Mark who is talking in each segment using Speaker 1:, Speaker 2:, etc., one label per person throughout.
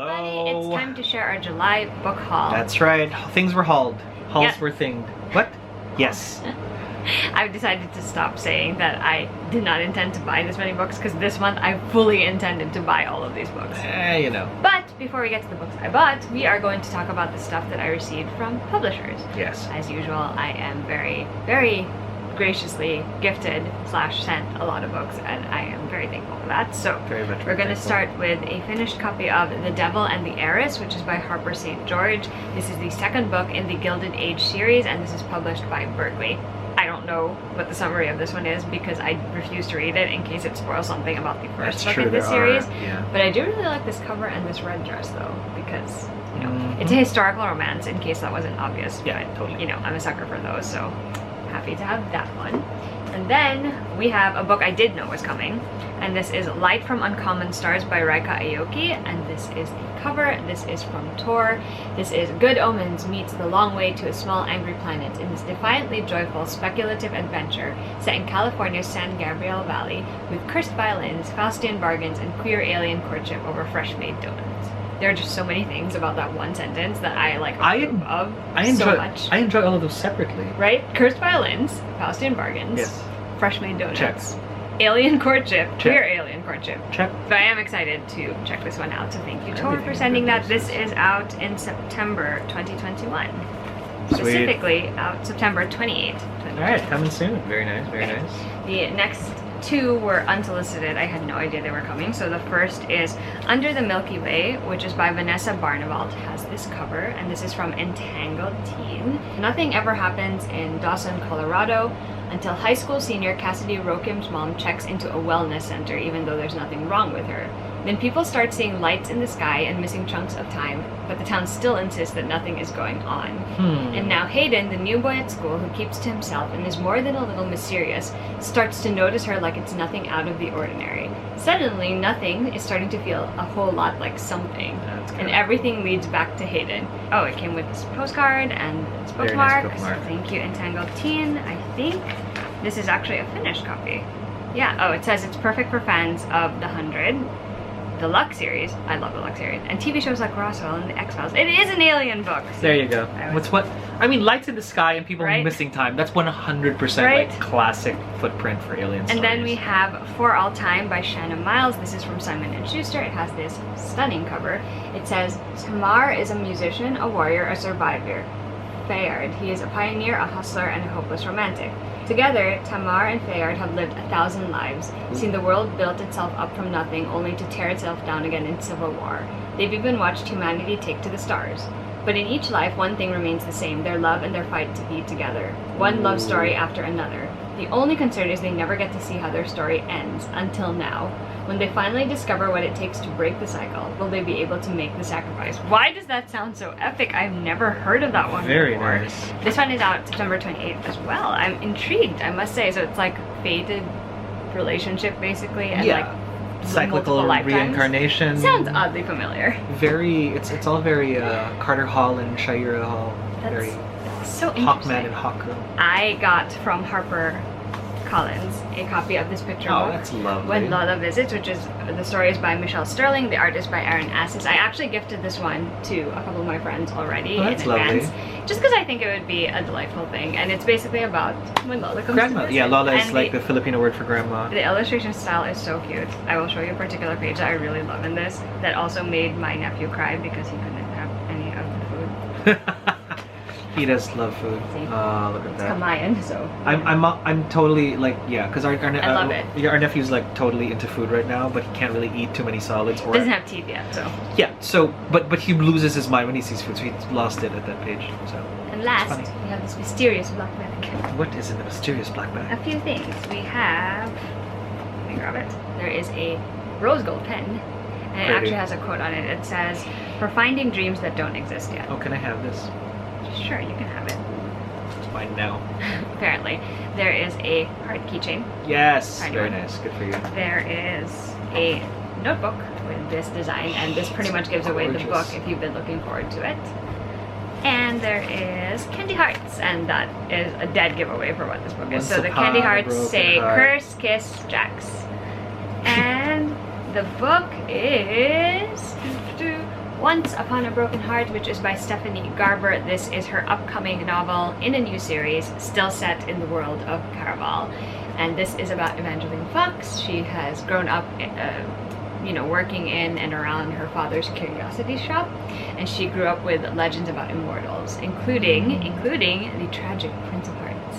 Speaker 1: everybody. It's time to share our July book haul.
Speaker 2: That's right. Things were hauled. Hauls
Speaker 1: Yep.
Speaker 2: were thinged. What? Yes.
Speaker 1: I've decided to stop saying that I did not intend to buy this many books because this month I fully intended to buy all of these books.
Speaker 2: You know.
Speaker 1: But before we get to the books I bought, we are going to talk about the stuff that I received from publishers.
Speaker 2: Yes.
Speaker 1: As usual, I am very, very graciously gifted / sent a lot of books, and I am very thankful for that. So
Speaker 2: Very much
Speaker 1: we're going to
Speaker 2: thankful.
Speaker 1: start with a finished copy of The Devil and the Heiress, which is by Harper St. George. This is the second book in the Gilded Age series, and this is published by Berkeley. I don't know what the summary of this one is because I refuse to read it in case it spoils something about the first
Speaker 2: That's
Speaker 1: book
Speaker 2: true,
Speaker 1: in this
Speaker 2: there are,
Speaker 1: series.
Speaker 2: yeah.
Speaker 1: But I do really like this cover and this red dress though, because you know
Speaker 2: Mhm.
Speaker 1: it's a historical romance. In case that wasn't obvious,
Speaker 2: Yeah,
Speaker 1: but,
Speaker 2: totally.
Speaker 1: You know, I'm a sucker for those, so happy to have that one. And then we have a book I did know was coming, and this is Light from Uncommon Stars by Raika Aoki, and this is the cover. This is from Tor. This is Good Omens meets The Long Way to a Small Angry Planet in this defiantly joyful speculative adventure set in California's San Gabriel Valley with cursed violins, Faustian bargains, and queer alien courtship over fresh-made donuts. There are just so many things about that one sentence that I like approve of so much.
Speaker 2: I enjoy all of those separately.
Speaker 1: Right? Cursed violins, Faustian bargains,
Speaker 2: Yes.
Speaker 1: fresh-made donuts,
Speaker 2: Check.
Speaker 1: alien courtship,
Speaker 2: Check.
Speaker 1: queer alien courtship.
Speaker 2: Check.
Speaker 1: But I am excited to check this one out, so thank you, Tor, for
Speaker 2: Everything
Speaker 1: sending that.
Speaker 2: good
Speaker 1: This
Speaker 2: news.
Speaker 1: is out in September 2021.
Speaker 2: Sweet.
Speaker 1: Specifically out September 28th,
Speaker 2: All right, coming soon. Very nice. Very
Speaker 1: Okay.
Speaker 2: nice.
Speaker 1: The next two were unsolicited. I had no idea they were coming. So the first is Under the Milky Way, which is by Vanessa Barnevalt. It has this cover, and this is from Entangled Teen. Nothing ever happens in Dawson, Colorado, until high school senior Cassidy Rokim's mom checks into a wellness center even though there's nothing wrong with her. Then people start seeing lights in the sky and missing chunks of time, but the town still insists that nothing is going on. And now Hayden, the new boy at school who keeps to himself and is more than a little mysterious, starts to notice her like it's nothing out of the ordinary. Suddenly, nothing is starting to feel a whole lot like something.
Speaker 2: That's
Speaker 1: And
Speaker 2: kinda-
Speaker 1: everything leads back to Hayden. Oh, it came with this postcard and this
Speaker 2: Very nice
Speaker 1: bookmark. So
Speaker 2: bookmark.
Speaker 1: thank you, Entangled Teen. I think this is actually a finished copy. Yeah, oh, it says it's perfect for fans of The 100. The Luck series, I love the Luck series, and TV shows like Roswell and the X-Files. It is an alien book.
Speaker 2: There you go.
Speaker 1: I was-
Speaker 2: I mean, lights in the sky and people
Speaker 1: Right?
Speaker 2: missing time. That's 100%
Speaker 1: Right?
Speaker 2: like classic footprint for alien
Speaker 1: And then
Speaker 2: stories.
Speaker 1: we have For All Time by Shanna Miles. This is from Simon & Schuster. It has this stunning cover. It says, Tamar is a musician, a warrior, a survivor. Fayard. He is a pioneer, a hustler, and a hopeless romantic. Together, Tamar and Fayard have lived 1,000 lives, seen the world build itself up from nothing only to tear itself down again in civil war. They've even watched humanity take to the stars. But in each life, one thing remains the same, their love and their fight to be together. One love story after another. The only concern is they never get to see how their story ends, until now. When they finally discover what it takes to break the cycle, will they be able to make the sacrifice? Why does that sound so epic? I've never heard of that one
Speaker 2: Very
Speaker 1: before.
Speaker 2: nice.
Speaker 1: This one is out September 28th as well. I'm intrigued, I must say. So it's like fated relationship, basically, and
Speaker 2: Yeah.
Speaker 1: like
Speaker 2: Cyclical
Speaker 1: multiple lifetimes.
Speaker 2: reincarnation.
Speaker 1: Sounds oddly familiar.
Speaker 2: Very. It's all very Carter Hall and Shaira Hall. Very
Speaker 1: That's so interesting.
Speaker 2: Hawkman and Hawkgirl.
Speaker 1: I got from Harper Collins a copy of this picture
Speaker 2: Oh,
Speaker 1: book.
Speaker 2: that's lovely.
Speaker 1: When Lola Visits, which is the story is by Michelle Sterling, the art is by Aaron Assis. I actually gifted this one to a couple of my friends already
Speaker 2: Oh,
Speaker 1: in
Speaker 2: that's
Speaker 1: advance,
Speaker 2: lovely.
Speaker 1: just because I think it would be a delightful thing. And it's basically about when Lola comes
Speaker 2: Grandma.
Speaker 1: to visit.
Speaker 2: Yeah, Lola is
Speaker 1: And
Speaker 2: like the Filipino word for grandma.
Speaker 1: the illustration style is so cute. I will show you a particular page that I really love in this that also made my nephew cry because he couldn't have any of the food.
Speaker 2: He does love food.
Speaker 1: See?
Speaker 2: Look at
Speaker 1: It's
Speaker 2: that.
Speaker 1: Kamayan, so
Speaker 2: I'm totally like, yeah, because our
Speaker 1: I love it.
Speaker 2: Yeah, our nephew's like totally into food right now, but he can't really eat too many solids. Or
Speaker 1: doesn't have teeth yet. So
Speaker 2: yeah, so but he loses his mind when he sees food, so he lost it at that page. So
Speaker 1: and last
Speaker 2: funny.
Speaker 1: we have this mysterious black bag.
Speaker 2: what is in the mysterious black
Speaker 1: A
Speaker 2: bag?
Speaker 1: few things. We have, let me grab it. There is a rose gold pen, and it
Speaker 2: Pretty.
Speaker 1: actually has a quote on it. It says, "For finding dreams that don't exist yet."
Speaker 2: Oh, can I have this?
Speaker 1: Sure, you can have it.
Speaker 2: It's mine now.
Speaker 1: Apparently, there is a heart keychain.
Speaker 2: Yes,
Speaker 1: Tiny
Speaker 2: very
Speaker 1: one.
Speaker 2: nice. Good for you.
Speaker 1: There is a notebook with this design, and this pretty much gives away the book
Speaker 2: Gorgeous.
Speaker 1: if you've been looking forward to it. And there is candy hearts, and that is a dead giveaway for what this book is.
Speaker 2: Once
Speaker 1: So the
Speaker 2: upon
Speaker 1: candy
Speaker 2: a
Speaker 1: hearts
Speaker 2: broken
Speaker 1: say
Speaker 2: heart.
Speaker 1: Curse, Kiss, Jax. And the book is Once Upon a Broken Heart, which is by Stephanie Garber. This is her upcoming novel in a new series, still set in the world of Caraval. And this is about Evangeline Fox. She has grown up working in and around her father's curiosity shop, and she grew up with legends about immortals, including the tragic Prince of Hearts.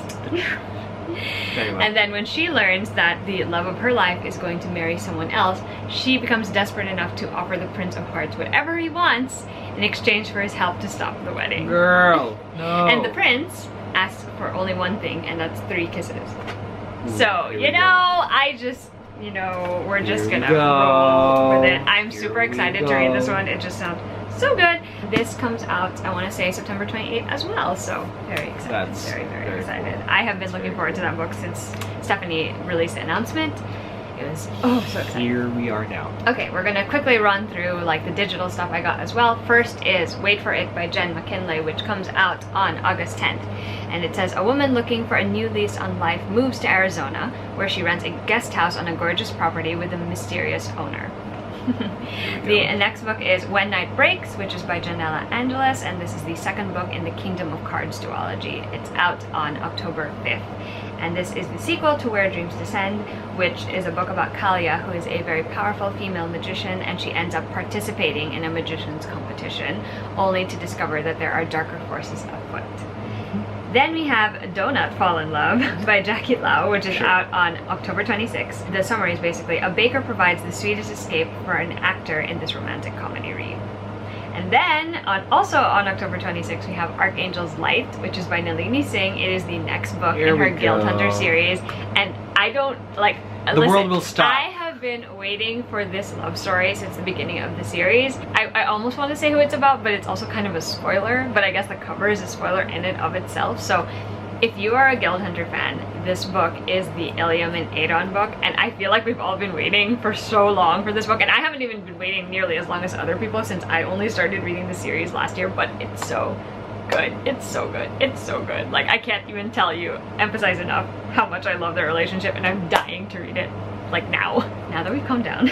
Speaker 1: And then when she learns that the love of her life is going to marry someone else, she becomes desperate enough to offer the Prince of Hearts whatever he wants in exchange for his help to stop the wedding.
Speaker 2: Girl, no.
Speaker 1: And the prince asks for only one thing, and that's 3 kisses.
Speaker 2: Ooh,
Speaker 1: so,
Speaker 2: I
Speaker 1: just we're just gonna roll with it. I'm super excited to read this one. It just sounds so good. This comes out, I want to say, September 28th as well. So very excited.
Speaker 2: That's
Speaker 1: very excited. Cool. I have been looking forward to that book since Stephanie released the announcement. It was so exciting.
Speaker 2: Here we are now.
Speaker 1: Okay, we're gonna quickly run through like the digital stuff I got as well. First is Wait for It by Jen McKinley, which comes out on August 10th. And it says, a woman looking for a new lease on life moves to Arizona, where she rents a guest house on a gorgeous property with a mysterious owner. The next book is When Night Breaks, which is by Janella Angeles, and this is the second book in the Kingdom of Cards duology. It's out on October 5th. And this is the sequel to Where Dreams Descend, which is a book about Kalia, who is a very powerful female magician, and she ends up participating in a magician's competition, only to discover that there are darker forces afoot. Then we have Donut Fall in Love by Jackie Lau, which is out on October 26th. The summary is basically, a baker provides the sweetest escape for an actor in this romantic comedy read. And then, also on October 26th, we have Archangel's Light, which is by Nalini Singh. It is the next book in her Guild Hunter series. And I don't,
Speaker 2: the world will stop.
Speaker 1: I have been waiting for this love story since the beginning of the series. I almost want to say who it's about, but it's also kind of a spoiler. But I guess the cover is a spoiler in and of itself. So if you are a Guild Hunter fan, this book is the Ilium and Adon book, and I feel like we've all been waiting for so long for this book, and I haven't even been waiting nearly as long as other people since I only started reading the series last year, but it's so good. It's so good. It's so good. Like, I can't even emphasize enough how much I love their relationship, and I'm dying to read it, like now that we've calmed down.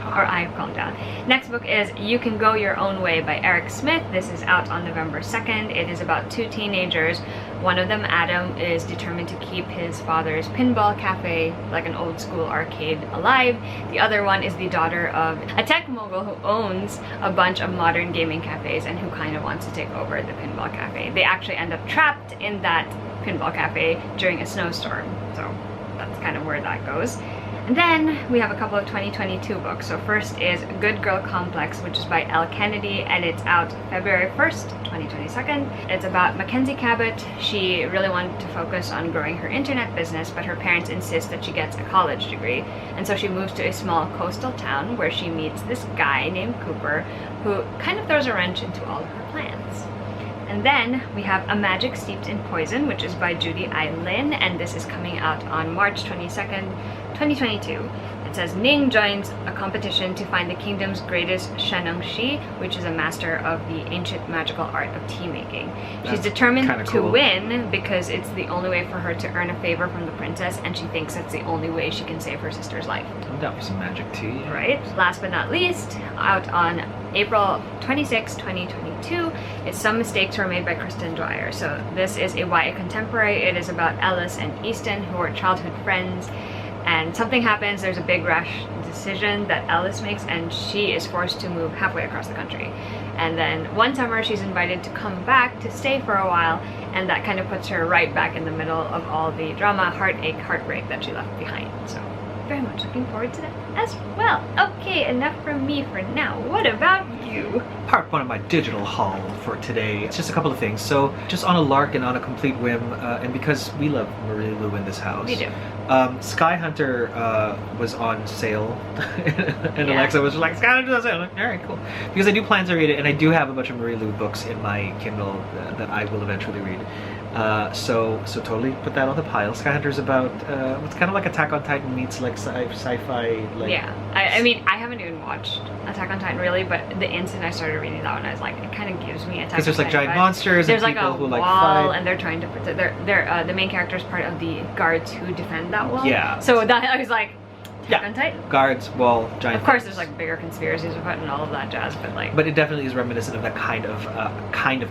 Speaker 1: Or I've calmed down. Next book is You Can Go Your Own Way by Eric Smith. This is out on November 2nd. It is about 2 teenagers. One of them, Adam, is determined to keep his father's pinball cafe, like an old school arcade, alive. The other one is the daughter of a tech mogul who owns a bunch of modern gaming cafes and who kind of wants to take over the pinball cafe. They actually end up trapped in that pinball cafe during a snowstorm. So that's kind of where that goes. And then we have a couple of 2022 books. So first is Good Girl Complex, which is by Elle Kennedy, and it's out February 1st, 2022. It's about Mackenzie Cabot. She really wanted to focus on growing her internet business, but her parents insist that she gets a college degree. And so she moves to a small coastal town where she meets this guy named Cooper, who kind of throws a wrench into all of her plans. And then we have A Magic Steeped in Poison, which is by Judy I. Lin, and this is coming out on March 22nd, 2022. It says Ning joins a competition to find the kingdom's greatest Sheneng Shi, which is a master of the ancient magical art of tea making. She's determined to win because it's the only way for her to earn a favor from the princess, and she thinks it's the only way she can save her sister's life.
Speaker 2: I'm down for some magic tea.
Speaker 1: Right? Last but not least, out on April 26, 2022, is Some Mistakes Were Made by Kristen Dwyer. So this is a YA contemporary. It is about Ellis and Easton, who are childhood friends, and something happens. There's a big rash decision that Ellis makes, and she is forced to move halfway across the country. And then one summer she's invited to come back to stay for a while, and that kind of puts her right back in the middle of all the drama, heartache, heartbreak that she left behind. So very much looking forward to that as well. Okay, enough from me for now. What about you?
Speaker 2: Part 1 of my digital haul for today. It's just a couple of things. So just on a lark and on a complete whim, and because we love Marie Lu in this house.
Speaker 1: We do.
Speaker 2: Sky Hunter was on sale, and Alexa was like, Sky Hunter's on sale. I'm like, all right, cool. Because I do plan to read it, and I do have a bunch of Marie Lu books in my Kindle that I will eventually read. So totally put that on the pile. Sky Hunter's about it's kind of like Attack on Titan meets like sci-fi. Like,
Speaker 1: yeah, I mean, I haven't even watched Attack on Titan really, but the instant I started reading that one, I was like, it kind of gives me Attack on Titan.
Speaker 2: Because there's like giant monsters
Speaker 1: there's
Speaker 2: and
Speaker 1: like
Speaker 2: people
Speaker 1: a
Speaker 2: who
Speaker 1: wall,
Speaker 2: like fight,
Speaker 1: and they're trying to protect. The main character is part of the guards who defend that wall.
Speaker 2: Yeah.
Speaker 1: So that I was like,
Speaker 2: Yeah.
Speaker 1: Untitled.
Speaker 2: Guards, wall, giant.
Speaker 1: Of course,
Speaker 2: things.
Speaker 1: there's like bigger conspiracies afoot and all of that jazz, but like.
Speaker 2: But it definitely is reminiscent of that kind of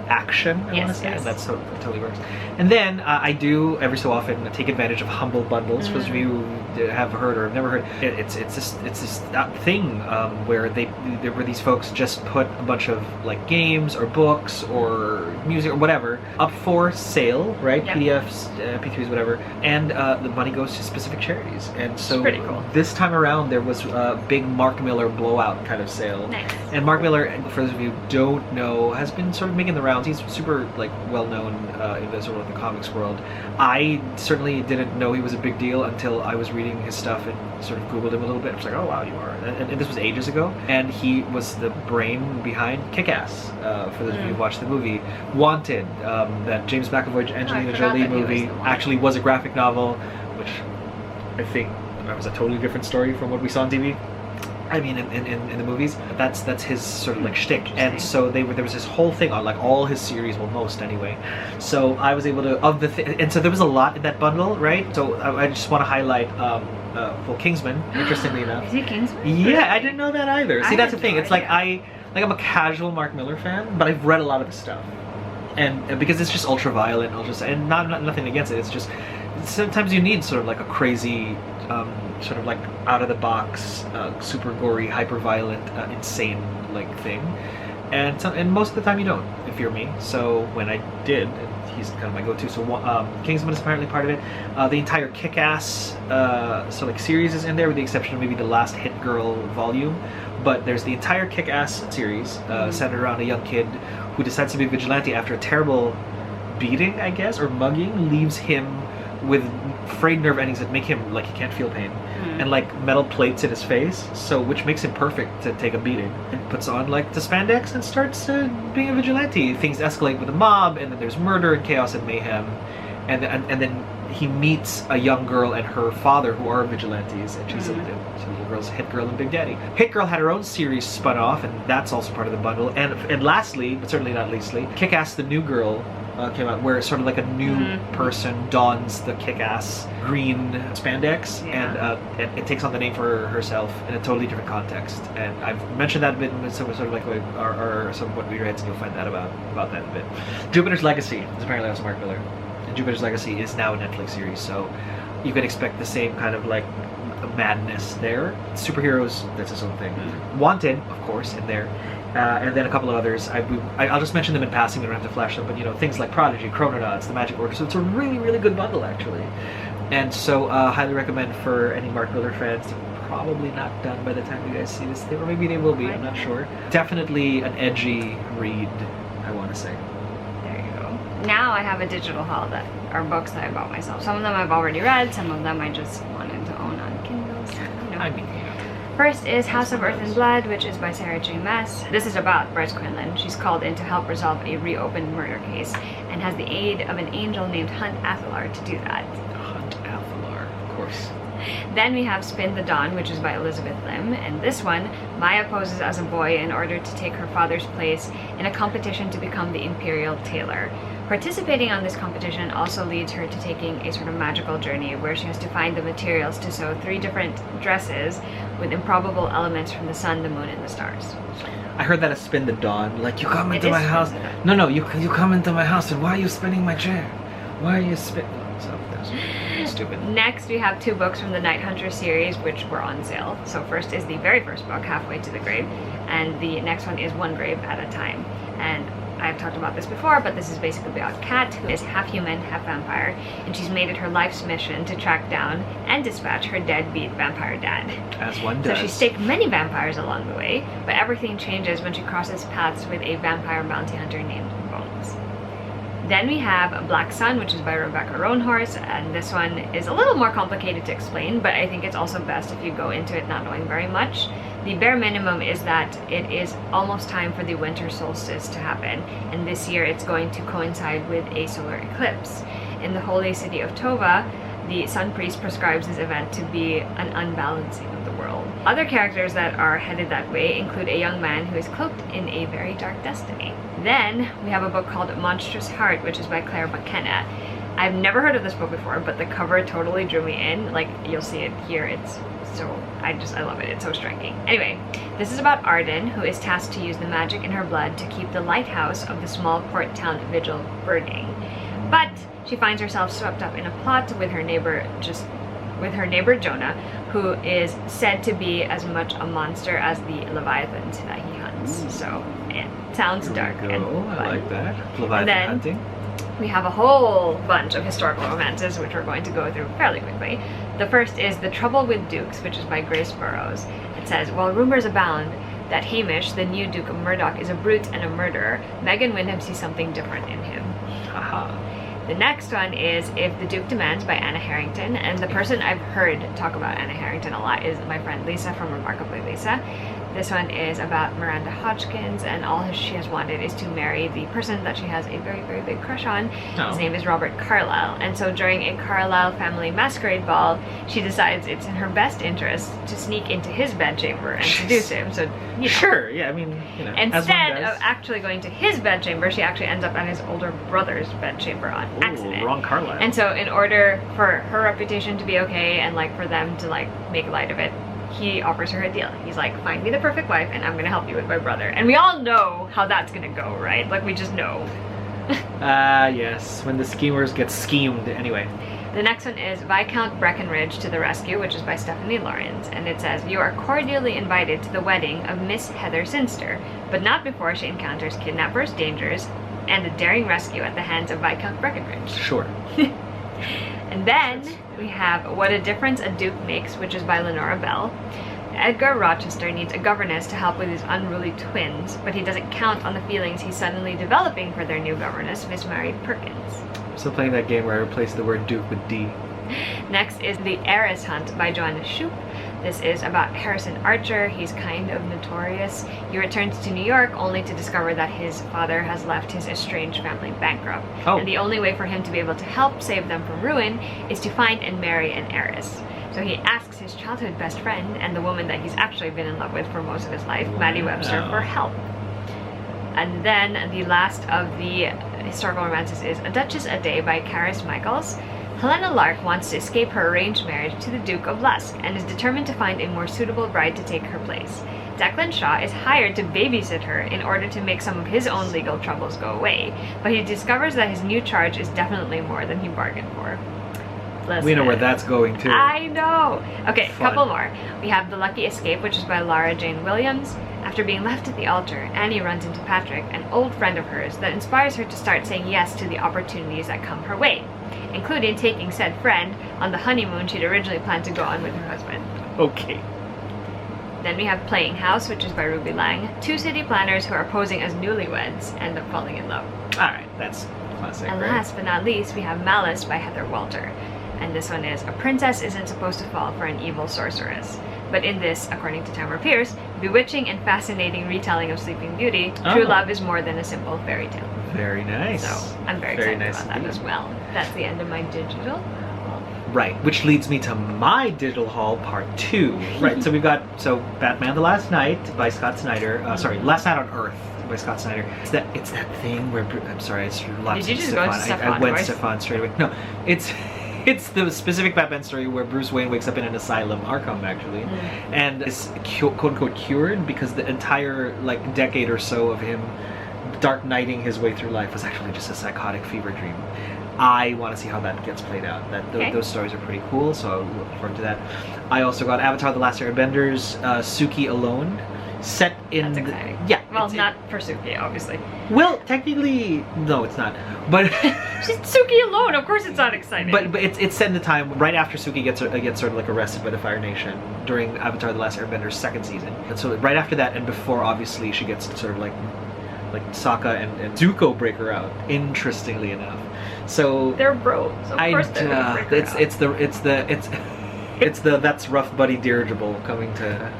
Speaker 2: action. I want to say,
Speaker 1: yes.
Speaker 2: and that's totally works. And then I do every so often take advantage of humble bundles. For those of you who have heard or have never heard, it's this thing where where these folks just put a bunch of like games or books or music or whatever up for sale, right?
Speaker 1: Yep.
Speaker 2: PDFs, MP3s, whatever, and the money goes to specific charities. And so
Speaker 1: it's pretty cool.
Speaker 2: This time around, there was a big Mark Miller blowout kind of sale.
Speaker 1: Nice.
Speaker 2: And Mark Miller, for those of you who don't know, has been sort of making the rounds. He's super like well known in the sort of the comics world. I certainly didn't know he was a big deal until I was reading his stuff and sort of Googled him a little bit. I was like, oh wow, you are. And this was ages ago. And he was the brain behind Kick-Ass. For those of you who watched the movie, Wanted, that James McAvoy, Angelina Jolie movie, actually was a graphic novel, which I think that was a totally different story from what we saw on TV. I mean, in the movies, that's his sort of like shtick. And so there was this whole thing on like all his series, well, most anyway. So I was able to and so there was a lot in that bundle, right? So I just want to highlight well, Kingsman. Interestingly enough,
Speaker 1: Is he Kingsman?
Speaker 2: yeah, I didn't know that either. See, that's the
Speaker 1: had
Speaker 2: thing.
Speaker 1: no
Speaker 2: It's like
Speaker 1: idea.
Speaker 2: I'm a casual Mark Miller fan, but I've read a lot of his stuff, and because it's just ultra violent, and nothing against it. It's just sometimes you need sort of like a crazy, sort of like out of the box, super gory, hyper violent, insane like thing, and most of the time you don't, if you're me. So when I did, and he's kind of my go-to. So Kingsman is apparently part of it. The entire Kick-Ass so like series is in there, with the exception of maybe the last Hit Girl volume. But there's the entire Kick-Ass series centered around a young kid who decides to be a vigilante after a terrible beating, I guess, or mugging, leaves him with frayed nerve endings that make him like he can't feel pain, and like metal plates in his face, so which makes him perfect to take a beating. And puts on like the spandex and starts being a vigilante. Things escalate with a mob, and then there's murder and chaos and mayhem, and then he meets a young girl and her father who are vigilantes, and she's a little girl's Hit Girl and Big Daddy. Hit Girl had her own series spun off, and that's also part of the bundle. And lastly, but certainly not leastly, Kick-Ass the New Girl came out, where sort of like a new person dons the Kick-Ass green spandex, and it takes on the name for herself in a totally different context. And I've mentioned that a bit in some sort of like our some of what we read, and you'll find that about that a bit. Jupiter's Legacy is apparently also Mark Miller, and Jupiter's Legacy is now a Netflix series, so you can expect the same kind of like madness there. Superheroes, that's its own thing. Wanted, of course, in there. And then a couple of others. I'll just mention them in passing. We don't have to flash them, but you know, things like Prodigy, Chrononauts, The Magic Order. So it's a really, really good bundle, actually. And so, highly recommend for any Mark Miller fans. Probably not done by the time you guys see this thing, or maybe they will be. I'm not sure. Definitely an edgy read, I want to say.
Speaker 1: There you go. Now I have a digital haul that are books that I bought myself. Some of them I've already read. Some of them I just wanted to own on Kindle. So, you know.
Speaker 2: I mean,
Speaker 1: First is House of Earth and Blood, which is by Sarah J. Maas. This is about Bryce Quinlan. She's called in to help resolve a reopened murder case and has the aid of an angel named Hunt Athalar to do that.
Speaker 2: Hunt Athalar, of course.
Speaker 1: Then we have Spin the Dawn, which is by Elizabeth Lim, and this one, Maya poses as a boy in order to take her father's place in a competition to become the Imperial Tailor. Participating on this competition also leads her to taking a sort of magical journey where she has to find the materials to sew 3 different dresses with improbable elements from the sun, the moon, and the stars.
Speaker 2: I heard that as Spin the Dawn. Like, you come
Speaker 1: It
Speaker 2: into
Speaker 1: is
Speaker 2: my
Speaker 1: Spin
Speaker 2: house.
Speaker 1: the Dawn.
Speaker 2: No, you come into my house, and why are you spinning my chair? Why are you spinning? So that's stupid.
Speaker 1: Next, we have 2 books from the Night Hunter series, which were on sale. So first is the very first book, Halfway to the Grave, and the next one is One Grave at a Time. And I've talked about this before, but this is basically about Kat, who is half human, half vampire, and she's made it her life's mission to track down and dispatch her deadbeat vampire dad.
Speaker 2: As one does.
Speaker 1: So she's staked many vampires along the way, but everything changes when she crosses paths with a vampire bounty hunter named Bones. Then we have Black Sun, which is by Rebecca Roanhorse, and this one is a little more complicated to explain, but I think it's also best if you go into it not knowing very much. The bare minimum is that it is almost time for the winter solstice to happen, and this year it's going to coincide with a solar eclipse. In the holy city of Tova, the sun priest prescribes this event to be an unbalancing of the world. Other characters that are headed that way include a young man who is cloaked in a very dark destiny. Then we have a book called Monstrous Heart, which is by Claire McKenna. I've never heard of this book before, but the cover totally drew me in. Like, you'll see it here. It's so, I love it. It's so striking. Anyway, this is about Arden, who is tasked to use the magic in her blood to keep the lighthouse of the small port town Vigil burning. But she finds herself swept up in a plot with her neighbor Jonah, who is said to be as much a monster as the Leviathans that he hunts. So it sounds dark and fun.
Speaker 2: I like that. Leviathan hunting.
Speaker 1: We have a whole bunch of historical romances, which we're going to go through fairly quickly. The first is The Trouble with Dukes, which is by Grace Burrows. It says, while rumors abound that Hamish, the new Duke of Murdoch, is a brute and a murderer, Megan Wyndham sees something different in him. Haha. The next one is If the Duke Demands by Anna Harrington, and the person I've heard talk about Anna Harrington a lot is my friend Lisa from Remarkably Lisa. This one is about Miranda Hodgkins, and all she has wanted is to marry the person that she has a very, very big crush on.
Speaker 2: Oh.
Speaker 1: His name is Robert Carlyle. And so during a Carlyle family masquerade ball, she decides it's in her best interest to sneak into his bedchamber and seduce him. So, you know.
Speaker 2: Sure, yeah, I mean, you know.
Speaker 1: Instead of actually going to his bedchamber, she actually ends up at his older brother's bedchamber on accident.
Speaker 2: Wrong Carlyle.
Speaker 1: And so in order for her reputation to be okay and like for them to like make light of it, he offers her a deal. He's like, find me the perfect wife and I'm gonna help you with my brother. And we all know how that's gonna go, right? Like, we just know.
Speaker 2: Yes, when the schemers get schemed. Anyway.
Speaker 1: The next one is Viscount Breckenridge to the Rescue, which is by Stephanie Lawrence, and it says, you are cordially invited to the wedding of Miss Heather Sinster, but not before she encounters kidnappers, dangers, and a daring rescue at the hands of Viscount Breckenridge.
Speaker 2: Sure.
Speaker 1: And then we have What a Difference a Duke Makes, which is by Lenora Bell. Edgar Rochester needs a governess to help with his unruly twins, but he doesn't count on the feelings he's suddenly developing for their new governess, Miss Mary Perkins.
Speaker 2: Still playing that game where I replaced the word Duke with D.
Speaker 1: Next is The Heiress Hunt by Joanna Shoup. This is about Harrison Archer. He's kind of notorious. He returns to New York only to discover that his father has left his estranged family bankrupt.
Speaker 2: Oh.
Speaker 1: And the only way for him to be able to help save them from ruin is to find and marry an heiress. So he asks his childhood best friend and the woman that he's actually been in love with for most of his life, Maddie Webster, for help. And then the last of the historical romances is A Duchess a Day by Caris Michaels. Helena Lark wants to escape her arranged marriage to the Duke of Lusk and is determined to find a more suitable bride to take her place. Declan Shaw is hired to babysit her in order to make some of his own legal troubles go away, but he discovers that his new charge is definitely more than he bargained for. Listen.
Speaker 2: We know where that's going too.
Speaker 1: I know! Okay,
Speaker 2: Fun.
Speaker 1: couple more. We have The Lucky Escape, which is by Lara Jane Williams. After being left at the altar, Annie runs into Patrick, an old friend of hers, that inspires her to start saying yes to the opportunities that come her way, including taking said friend on the honeymoon she'd originally planned to go on with her husband.
Speaker 2: Okay.
Speaker 1: Then we have Playing House, which is by Ruby Lang. Two city planners who are posing as newlyweds end up falling in love.
Speaker 2: Alright, that's classic,
Speaker 1: And
Speaker 2: right?
Speaker 1: last but not least, we have Malice by Heather Walter. And this one is, a princess isn't supposed to fall for an evil sorceress. But in this, according to Tamara Pierce, bewitching and fascinating retelling of Sleeping Beauty, true love is more than a simple fairy tale.
Speaker 2: Very nice.
Speaker 1: So I'm very excited about that as well. That's the end of my digital.
Speaker 2: Right, which leads me to my digital haul part 2. Right, so we've got Batman the Last Night by Scott Snyder. Sorry, Last Night on Earth by Scott Snyder. It's that thing where I'm sorry, it's lots
Speaker 1: Did you
Speaker 2: of
Speaker 1: just
Speaker 2: Stefan.
Speaker 1: go to Stefan?
Speaker 2: I went Stefan straight away. No, it's the specific Batman story where Bruce Wayne wakes up in an asylum, Arkham actually, and is quote unquote cured because the entire like decade or so of him Dark Knighting his way through life was actually just a psychotic fever dream. I want to see how that gets played out. Those stories are pretty cool, so I look forward to that. I also got Avatar: The Last Airbender's Suki Alone, set in.
Speaker 1: That's exciting.
Speaker 2: Yeah.
Speaker 1: Well, not for Suki, obviously.
Speaker 2: Well, technically, no, it's not. But
Speaker 1: she's Suki alone. Of course, it's not exciting.
Speaker 2: But it's set in the time right after Suki gets sort of like arrested by the Fire Nation during Avatar: The Last Airbender's second season, and so right after that, and before obviously she gets sort of like Sokka and Zuko break her out. Interestingly enough, so
Speaker 1: they're bros. Of course, they're gonna break her out.
Speaker 2: It's the that's rough buddy dirigible coming to.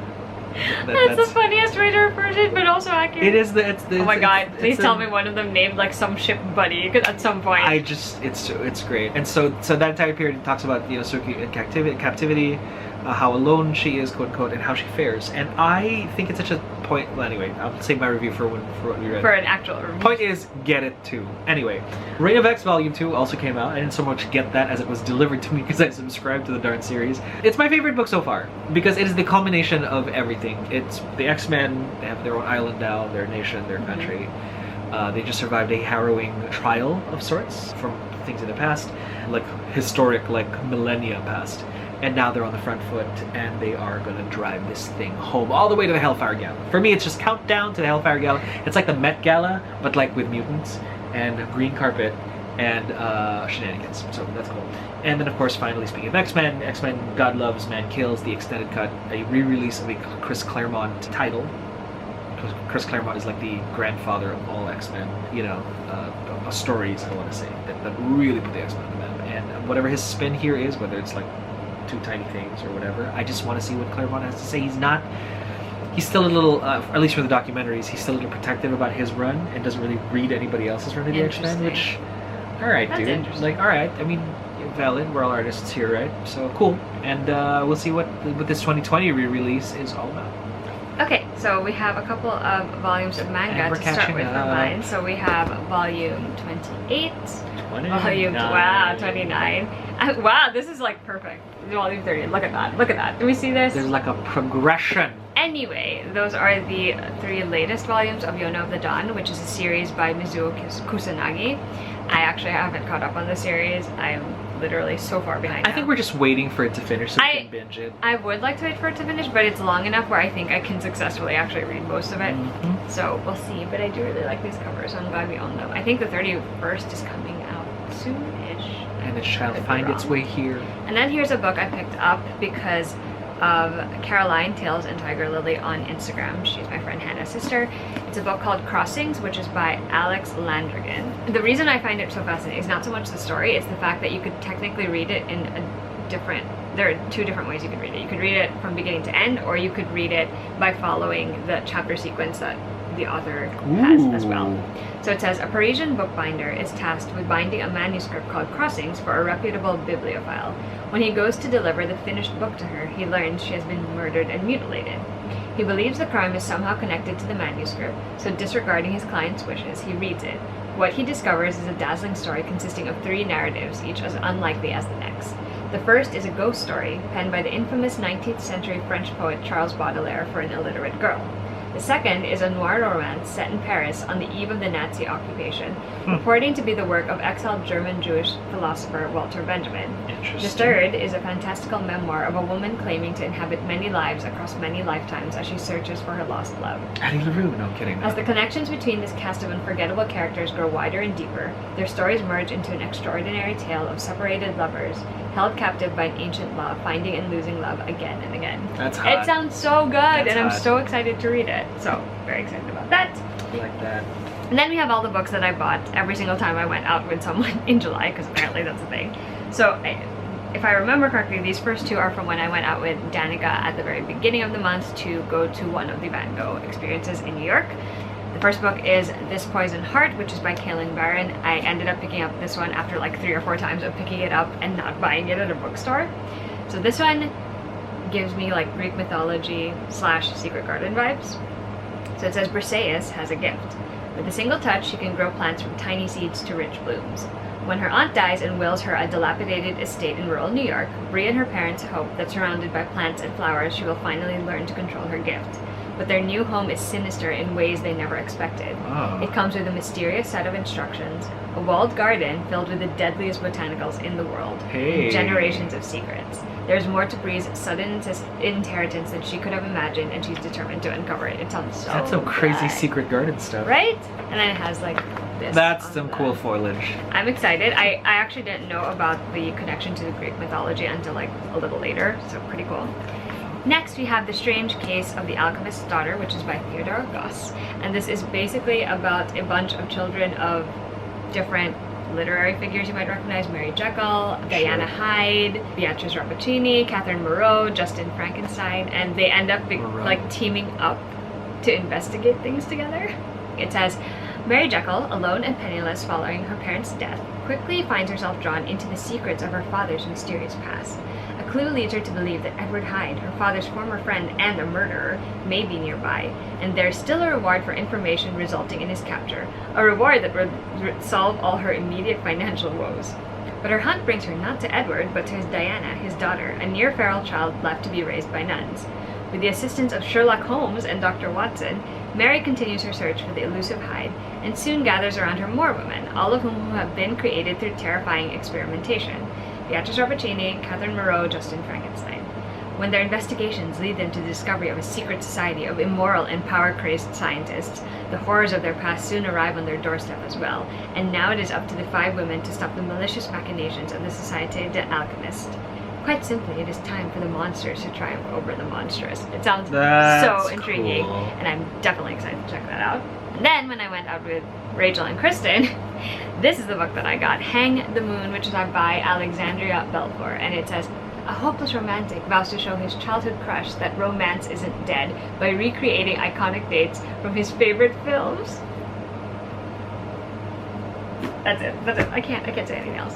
Speaker 1: That's the funniest way to refer to it, but also accurate.
Speaker 2: It is it's
Speaker 1: oh my god! Please tell me one of them named like some ship buddy at some point.
Speaker 2: It's great, and so that entire period talks about Suki in captivity, how alone she is, quote unquote, and how she fares. And I think it's such a point. Well, anyway, I'll save my review for what we read.
Speaker 1: For an actual review.
Speaker 2: Point is, get it too. Anyway, Reign of X Volume 2 also came out. I didn't so much get that as it was delivered to me because I subscribed to the darn series. It's my favorite book so far because it is the culmination of everything. It's the X-Men. They have their own island now, their nation, their country. They just survived a harrowing trial of sorts from things in the past, like historic, like millennia past. And now they're on the front foot and they are gonna drive this thing home all the way to the Hellfire Gala. For me, it's just countdown to the Hellfire Gala. It's like the Met Gala, but like with mutants and green carpet and shenanigans. So that's cool. And then of course, finally, speaking of X-Men, X-Men God Loves, Man Kills, the extended cut, a re-release of a Chris Claremont title. Chris Claremont is like the grandfather of all X-Men, you know, stories, I want to say, that really put the X-Men on the map. And whatever his spin here is, whether it's like two tiny things or whatever, I just want to see what Claremont has to say. He's still a little, at least for the documentaries, he's still a little protective about his run and doesn't really read anybody else's run of the X-Men, which, alright dude, like alright, I mean, valid, we're all artists here, right? So cool, and we'll see what this 2020 re-release is all about.
Speaker 1: Okay, so we have a couple of volumes of manga to start with from mine. So we have volume 28, volume, wow, 29. Wow, this is like perfect. Volume 30, look at that, look at that. Do we see this?
Speaker 2: There's like a progression.
Speaker 1: Anyway, those are the 3 latest volumes of Yona of the Dawn, which is a series by Mizuo Kusanagi. I actually haven't caught up on the series. I'm literally so far behind now.
Speaker 2: I think we're just waiting for it to finish so we can binge it.
Speaker 1: I would like to wait for it to finish, but it's long enough where I think I can successfully actually read most of it. So we'll see, but I do really like these covers, so I'm glad we own them. I think the 31st is coming out soon-ish.
Speaker 2: And it shall find its way here.
Speaker 1: And then here's a book I picked up because of Caroline Tales and Tiger Lily on Instagram. She's my friend Hannah's sister. It's a book called Crossings, which is by Alex Landrigan. The reason I find it so fascinating is not so much the story, it's the fact that you could technically read it in a different, there are 2 different ways you could read it. You could read it from beginning to end, or you could read it by following the chapter sequence that the author has as well. So it says, a Parisian bookbinder is tasked with binding a manuscript called Crossings for a reputable bibliophile. When he goes to deliver the finished book to her, he learns she has been murdered and mutilated. He believes the crime is somehow connected to the manuscript, so disregarding his client's wishes, he reads it. What he discovers is a dazzling story consisting of 3 narratives, each as unlikely as the next. The first is a ghost story, penned by the infamous 19th century French poet Charles Baudelaire for an illiterate girl. The second is a noir romance set in Paris on the eve of the Nazi occupation, purporting to be the work of exiled German-Jewish philosopher Walter Benjamin. The third is a fantastical memoir of a woman claiming to inhabit many lives across many lifetimes as she searches for her lost love.
Speaker 2: Addie LaRue, no I'm kidding.
Speaker 1: As the connections between this cast of unforgettable characters grow wider and deeper, their stories merge into an extraordinary tale of separated lovers, held captive by an ancient law, finding and losing love again and again.
Speaker 2: That's hot.
Speaker 1: It sounds so good, and I'm so excited to read it. So, very excited about that.
Speaker 2: I like that.
Speaker 1: And then we have all the books that I bought every single time I went out with someone in July, because apparently that's a thing. So, if I remember correctly, these first 2 are from when I went out with Danica at the very beginning of the month to go to one of the Van Gogh experiences in New York. The first book is This Poison Heart, which is by Kaylin Barron. I ended up picking up this one after like 3 or 4 times of picking it up and not buying it at a bookstore. So this one gives me like Greek mythology / Secret Garden vibes. So it says Briseis has a gift. With a single touch, she can grow plants from tiny seeds to rich blooms. When her aunt dies and wills her a dilapidated estate in rural New York, Brie and her parents hope that surrounded by plants and flowers, she will finally learn to control her gift. But their new home is sinister in ways they never expected.
Speaker 2: Oh.
Speaker 1: It comes with a mysterious set of instructions, a walled garden filled with the deadliest botanicals in the world, and generations of secrets. There's more to Brie's sudden inheritance than she could have imagined, and she's determined to uncover it. It sounds so
Speaker 2: That's some crazy Secret Garden stuff.
Speaker 1: Right? And then it has like this.
Speaker 2: That's some cool foliage.
Speaker 1: I'm excited. I actually didn't know about the connection to the Greek mythology until like a little later, so pretty cool. Next, we have The Strange Case of the Alchemist's Daughter, which is by Theodore Goss. And this is basically about a bunch of children of different literary figures you might recognize. Mary Jekyll, Diana Hyde, Beatrice Rappaccini, Catherine Moreau, Justin Frankenstein, and they end up like teaming up to investigate things together. It says, Mary Jekyll, alone and penniless following her parents' death, quickly finds herself drawn into the secrets of her father's mysterious past. A clue leads her to believe that Edward Hyde, her father's former friend and a murderer, may be nearby, and there's still a reward for information resulting in his capture, a reward that would solve all her immediate financial woes. But her hunt brings her not to Edward, but to his Diana, his daughter, a near-feral child left to be raised by nuns. With the assistance of Sherlock Holmes and Dr. Watson, Mary continues her search for the elusive Hyde, and soon gathers around her more women, all of whom have been created through terrifying experimentation. Beatrice Rappaccini, Catherine Moreau, Justin Frankenstein. When their investigations lead them to the discovery of a secret society of immoral and power-crazed scientists, the horrors of their past soon arrive on their doorstep as well, and now it is up to the 5 women to stop the malicious machinations of the Société des Alchimistes. Quite simply, it is time for the monsters to triumph over the monstrous. It sounds so intriguing,
Speaker 2: cool.
Speaker 1: and I'm definitely excited to check that out. And then, when I went out with Rachel and Kristen, this is the book that I got, Hang the Moon, which is by Alexandria Belfour, and it says, a hopeless romantic vows to show his childhood crush that romance isn't dead by recreating iconic dates from his favorite films. That's it. I can't say anything else.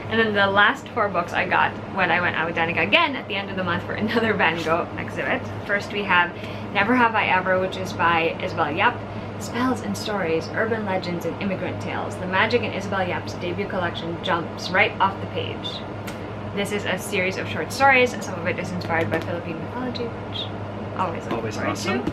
Speaker 1: And then the last 4 books I got when I went out with Danica again at the end of the month for another Van Gogh exhibit. First we have Never Have I Ever, which is by Isabel Yap. Spells and stories, urban legends, and immigrant tales. The magic in Isabel Yap's debut collection jumps right off the page. This is a series of short stories. Some of it is inspired by Philippine mythology, which always
Speaker 2: awesome.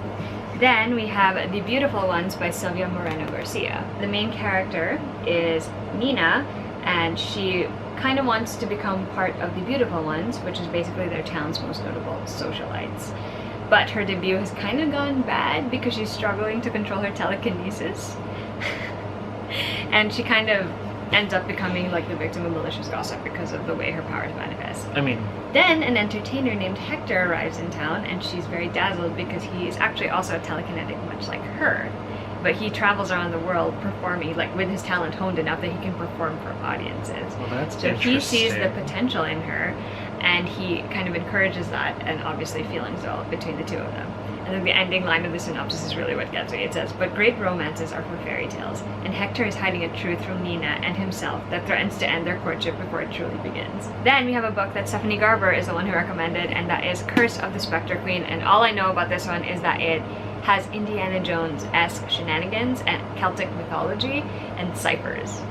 Speaker 1: Then we have The Beautiful Ones by Silvia Moreno Garcia. The main character is Nina, and she kind of wants to become part of the Beautiful Ones, which is basically their town's most notable socialites. But her debut has kind of gone bad because she's struggling to control her telekinesis. And she kind of ends up becoming like the victim of malicious gossip because of the way her powers manifest.
Speaker 2: I mean...
Speaker 1: Then an entertainer named Hector arrives in town, and she's very dazzled because he is actually also telekinetic, much like her. But he travels around the world performing, like with his talent honed enough that he can perform for audiences.
Speaker 2: Well, that's
Speaker 1: so
Speaker 2: interesting.
Speaker 1: he sees the potential in her, and he kind of encourages that, and obviously feelings develop between the two of them. And then the ending line of the synopsis is really what gets me. It says, but great romances are for fairy tales, and Hector is hiding a truth from Nina and himself that threatens to end their courtship before it truly begins. Then we have a book that Stephanie Garber is the one who recommended, and that is Curse of the Spectre Queen, and all I know about this one is that it has Indiana Jones-esque shenanigans and Celtic mythology and ciphers.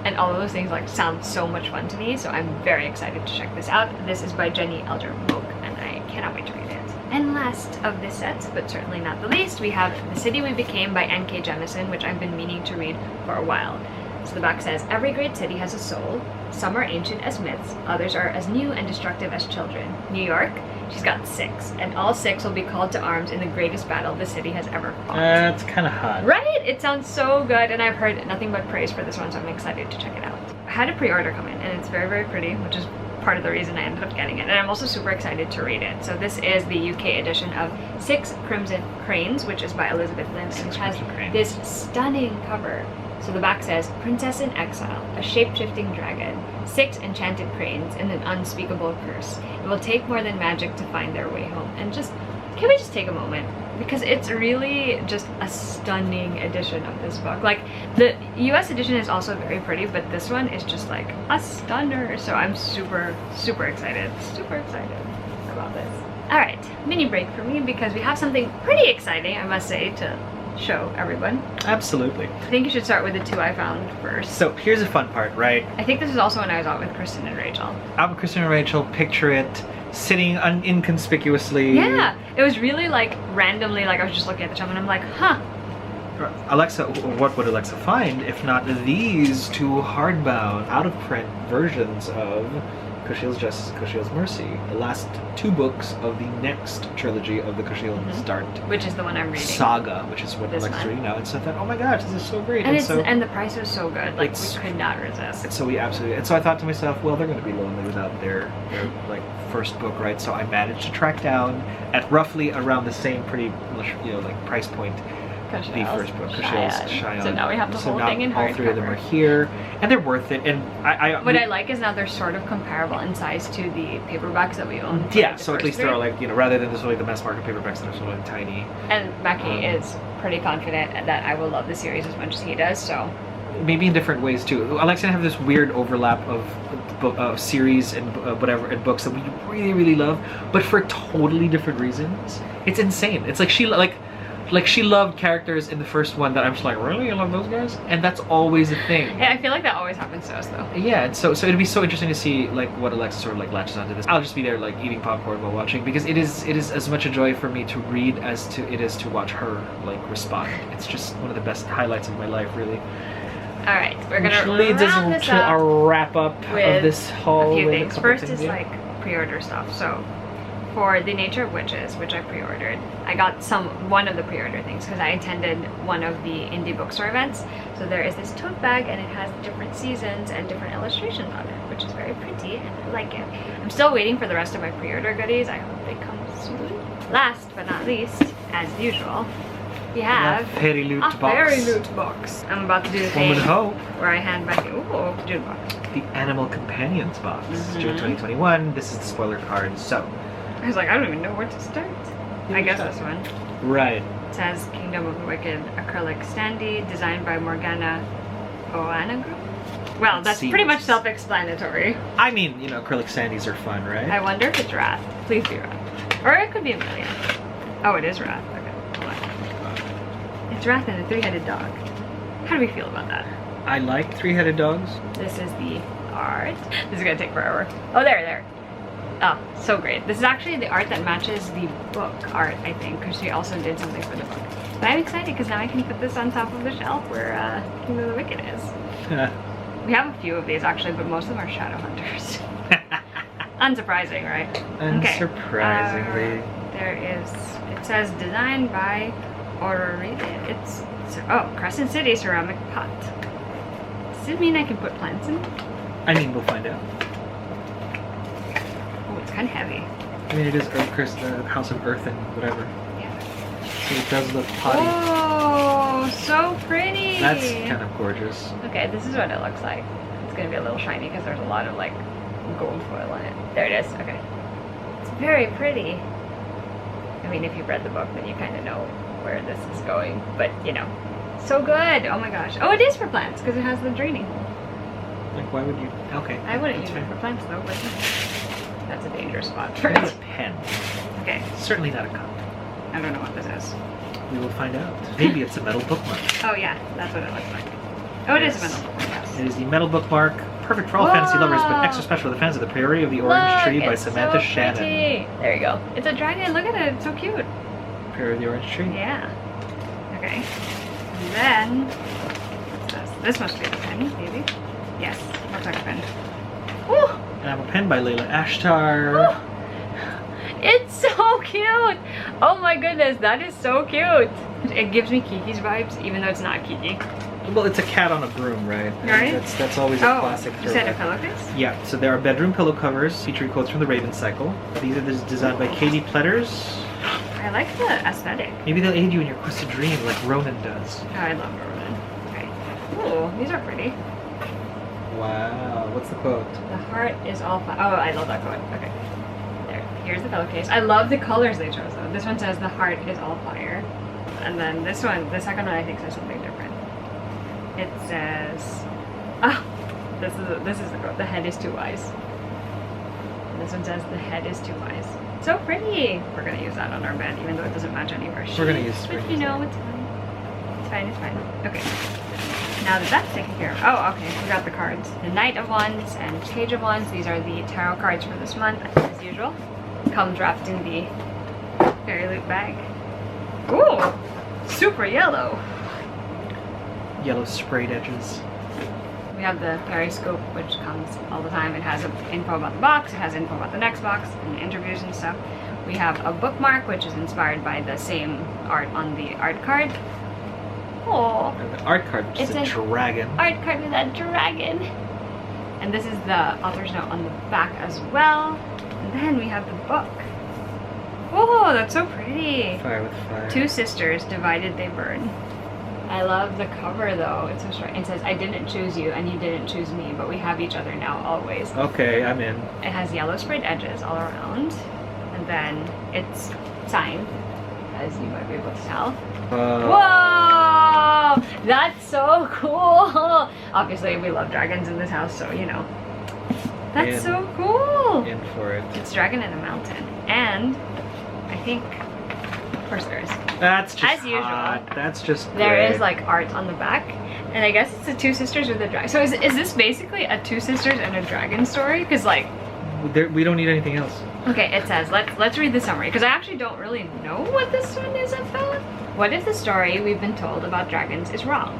Speaker 1: And all of those things like sound so much fun to me, so I'm very excited to check this out. This is by Jenny Elder Moak, and I cannot wait to read it. And last of this set, but certainly not the least, we have The City We Became by N.K. Jemisin, which I've been meaning to read for a while. So the back says, every great city has a soul. Some are ancient as myths, others are as new and destructive as children. New York, she's got 6, and all 6 will be called to arms in the greatest battle the city has ever fought.
Speaker 2: That's kind of hot.
Speaker 1: Right? It sounds so good, and I've heard nothing but praise for this one, so I'm excited to check it out. I had a pre-order come in, and it's very, very pretty, which is part of the reason I ended up getting it, and I'm also super excited to read it. So this is the UK edition of 6 Crimson Cranes, which is by Elizabeth Lynn, and it has this stunning cover. So the back says, Princess in Exile, a shape-shifting dragon, 6 enchanted cranes, and an unspeakable curse. It will take more than magic to find their way home. And just, can we just take a moment? Because it's really just a stunning edition of this book. Like, the US edition is also very pretty, but this one is just like a stunner. So I'm super, super excited about this. Alright, mini break for me because we have something pretty exciting, I must say, to show everyone.
Speaker 2: Absolutely.
Speaker 1: I think you should start with the 2 I found first.
Speaker 2: So here's the fun part, right?
Speaker 1: I think this is also when I was out with Kristen and Rachel.
Speaker 2: Out with Kristen and Rachel, picture it, sitting inconspicuously.
Speaker 1: Yeah, it was really like randomly, like I was just looking at the shelf and I'm like, huh.
Speaker 2: Alexa, what would Alexa find if not these 2 hardbound, out-of-print versions of Kushiel's Justice and Kushiel's Mercy, the last 2 books of the next trilogy of the Kushiel Start,
Speaker 1: which is the one I'm reading.
Speaker 2: Saga, which is what Alexa's reading now. And so I thought, oh my gosh, this is so great.
Speaker 1: And the price was so good, like we could not resist.
Speaker 2: And so I thought to myself, well, they're going to be lonely without their like first book, right? So I managed to track down at roughly around the same pretty, like price point. The first book, Kushiel's Cheyenne.
Speaker 1: So now we have the whole thing in hardcover.
Speaker 2: All 3 of them are here, and they're worth it. And
Speaker 1: what I like is now they're sort of comparable in size to the paperbacks that we own.
Speaker 2: Yeah, so at least they're all like, rather than just like the mass market paperbacks that are sort of tiny.
Speaker 1: And Mackie is pretty confident that I will love the series as much as he does, so
Speaker 2: maybe in different ways too. Alexa and I have this weird overlap of series and whatever and books that we really, really love, but for totally different reasons. It's insane. It's like she loved characters in the first one that I'm just like, really? You love those guys? And that's always a thing.
Speaker 1: Yeah, I feel like that always happens to us though.
Speaker 2: Yeah, and so it'd be so interesting to see like what Alexa sort of like latches onto this. I'll just be there like eating popcorn while watching, because it is as much a joy for me to read as it is to watch her like respond. It's just one of the best highlights of my life, really.
Speaker 1: All right, we're gonna
Speaker 2: Which leads us
Speaker 1: round this
Speaker 2: to
Speaker 1: up
Speaker 2: a wrap up of this haul.
Speaker 1: a few
Speaker 2: with
Speaker 1: things.
Speaker 2: couple
Speaker 1: First is like pre-order stuff. So for The Nature of Witches, which I pre-ordered, I got one of the pre-order things because I attended one of the indie bookstore events. So there is this tote bag and it has different seasons and different illustrations on it, which is very pretty and I like it. I'm still waiting for the rest of my pre-order goodies. I hope they come soon. Last but not least, as usual, we have
Speaker 2: a fairy loot box.
Speaker 1: Fairy loot box. I'm about to do the thing
Speaker 2: Woman Hope.
Speaker 1: where I hand back the June box.
Speaker 2: The Animal Companions box. June 2021. This is the spoiler card. So
Speaker 1: I was like, I don't even know where to start. I guess this one.
Speaker 2: Right.
Speaker 1: It says Kingdom of the Wicked acrylic standee designed by Morgana Oanagram. Well, that's pretty much self-explanatory.
Speaker 2: I mean, you know, acrylic standees are fun, right?
Speaker 1: I wonder if it's Wrath. Please be Wrath. Or it could be Amelia. Oh, it is Wrath. Okay, hold on. It's Wrath and the three-headed dog. How do we feel about that?
Speaker 2: I like three-headed dogs.
Speaker 1: This is the art. This is gonna take forever. Oh, there. Oh, so great. This is actually the art that matches the book art, I think, because she also did something for the book. But I'm excited because now I can put this on top of the shelf where Kingdom of the Wicked is. We have a few of these actually, but most of them are shadow hunters. Unsurprising, right?
Speaker 2: Unsurprisingly.
Speaker 1: It says designed by Auroride. Crescent City ceramic pot. Does it mean I can put plants in it?
Speaker 2: I mean, we'll find out.
Speaker 1: It's kind of heavy.
Speaker 2: I mean, it is the House of Earth and whatever.
Speaker 1: Yeah.
Speaker 2: So it does look potty.
Speaker 1: Oh, so pretty.
Speaker 2: That's kind of gorgeous.
Speaker 1: Okay, this is what it looks like. It's gonna be a little shiny because there's a lot of like gold foil on it. There it is. Okay. It's very pretty. I mean, if you've read the book, then you kind of know where this is going. But you know, so good. Oh my gosh. Oh, it is for plants because it has the draining hole.
Speaker 2: Like, why would you? Okay.
Speaker 1: I wouldn't use it for plants though, but that's a dangerous spot for it.
Speaker 2: It's a pen.
Speaker 1: Okay.
Speaker 2: Certainly not a cup.
Speaker 1: I don't know what this is.
Speaker 2: We will find out. Maybe it's a metal bookmark.
Speaker 1: Oh yeah, that's what it looks like. Oh, it is a metal bookmark, yes.
Speaker 2: It is the metal bookmark. Perfect for all fantasy lovers, but extra special for the fans of The Prairie of the Orange Tree by Samantha Shannon.
Speaker 1: There you go. It's a dragon. Look at it. It's so cute.
Speaker 2: Prairie of the Orange Tree?
Speaker 1: Yeah. Okay. And then, what's this? This must be the pen, maybe? Yes. Looks like a pen. Woo!
Speaker 2: And I have a pen by Layla Ashtar.
Speaker 1: Woo! It's so cute! Oh my goodness, that is so cute! It gives me Kiki's vibes, even though it's not Kiki.
Speaker 2: Well, it's a cat on a broom, right?
Speaker 1: Right?
Speaker 2: That's always a classic.
Speaker 1: You said a pillowcase?
Speaker 2: Yeah, so there are bedroom pillow covers featuring quotes from the Raven Cycle. These are designed by Katie Pletters.
Speaker 1: I like the aesthetic.
Speaker 2: Maybe they'll aid you in your quest to dream like Ronan does.
Speaker 1: Oh, I love Ronan. Okay. Ooh, these are pretty.
Speaker 2: Wow, what's the quote?
Speaker 1: The heart is all fire. Oh, I love that quote. Okay. There. Here's the pillowcase. I love the colors they chose though. This one says the heart is all fire. And then this one, the second one I think says something different. It says, this is the quote. The head is too wise. And this one says the head is too wise. So pretty. We're gonna use that on our bed, even though it doesn't match any of our sheets.
Speaker 2: We're gonna use
Speaker 1: But you know, it's fine. It's fine. It's fine. Okay. Now that that's taken care of. Oh, okay. We got the cards. The Knight of Wands and Page of Wands. These are the tarot cards for this month, as usual. Comes wrapped in the fairy loot bag. Ooh, super yellow.
Speaker 2: Yellow sprayed edges.
Speaker 1: We have the Periscope, which comes all the time. It has info about the box, it has info about the next box, and interviews and stuff. We have a bookmark, which is inspired by the same art on the art card. Oh,
Speaker 2: And the art card, which is a dragon.
Speaker 1: Art card with a dragon. And this is the author's note on the back as well. And then we have the book. Oh, that's so pretty.
Speaker 2: Fire with fire.
Speaker 1: Two sisters, divided they burn. I love the cover though. It's so short. It says, I didn't choose you and you didn't choose me, but we have each other now always.
Speaker 2: Okay, I'm in.
Speaker 1: It has yellow sprayed edges all around. And then it's signed, as you might be able to tell.
Speaker 2: Whoa!
Speaker 1: Whoa! Wow, that's so cool. Obviously, we love dragons in this house, so you know. That's so cool.
Speaker 2: In for it.
Speaker 1: It's dragon in a mountain, and I think, of course, there is.
Speaker 2: That's just
Speaker 1: as usual.
Speaker 2: hot. That's just
Speaker 1: There
Speaker 2: great.
Speaker 1: is like art on the back, and I guess it's the two sisters with a dragon. So is this basically a two sisters and a dragon story? Because like,
Speaker 2: we don't need anything else.
Speaker 1: okay, it says let's read the summary because I actually don't really know what this one is about. What if the story we've been told about dragons is wrong?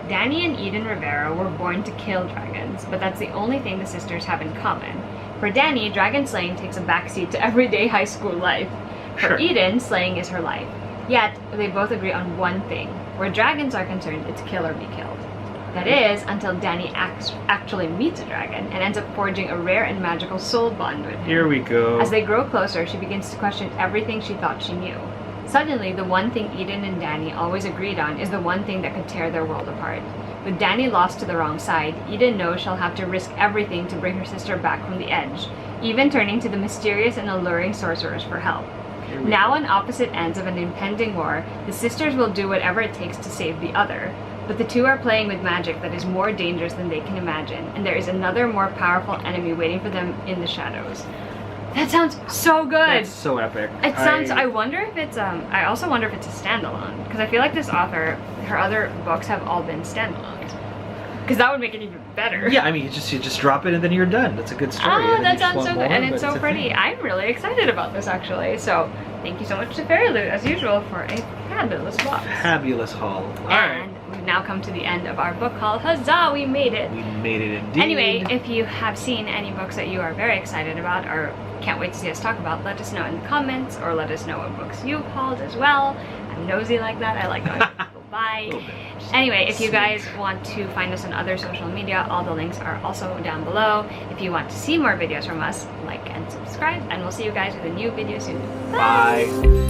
Speaker 1: Danny and Eden Rivera were born to kill dragons, but that's the only thing the sisters have in common. For Danny, dragon slaying takes a backseat to everyday high school life. For
Speaker 2: Sure.
Speaker 1: Eden, slaying is her life. Yet, they both agree on one thing. Where dragons are concerned, it's kill or be killed. That is, until Danny actually meets a dragon and ends up forging a rare and magical soul bond with him.
Speaker 2: Here we go.
Speaker 1: As they grow closer, she begins to question everything she thought she knew. Suddenly, the one thing Eden and Danny always agreed on is the one thing that could tear their world apart. With Danny lost to the wrong side, Eden knows she'll have to risk everything to bring her sister back from the edge, even turning to the mysterious and alluring sorcerers for help. Now on opposite ends of an impending war, the sisters will do whatever it takes to save the other. But the two are playing with magic that is more dangerous than they can imagine, and there is another more powerful enemy waiting for them in the shadows. That sounds so good!
Speaker 2: That's so epic.
Speaker 1: It sounds. I wonder if it's. I also wonder if it's a standalone because I feel like this author, her other books have all been standalones. Because that would make it even better.
Speaker 2: Yeah, I mean, you just drop it and then you're done. That's a good story.
Speaker 1: Oh,
Speaker 2: And then
Speaker 1: that
Speaker 2: you just
Speaker 1: sounds
Speaker 2: want
Speaker 1: so
Speaker 2: more,
Speaker 1: good, and
Speaker 2: but
Speaker 1: it's so
Speaker 2: a
Speaker 1: pretty.
Speaker 2: thing.
Speaker 1: I'm really excited about this actually. So, thank you so much to Fairy Loot as usual for a fabulous box.
Speaker 2: Fabulous haul. All right.
Speaker 1: And we've now come to the end of our book haul. Huzzah, we made it!
Speaker 2: We made it indeed.
Speaker 1: Anyway, if you have seen any books that you are very excited about or can't wait to see us talk about, let us know in the comments or let us know what books you've hauled as well. I'm nosy like that. I like knowing what people buy. Anyway, if you guys want to find us on other social media, all the links are also down below. If you want to see more videos from us, like and subscribe, and we'll see you guys with a new video soon.
Speaker 2: Bye.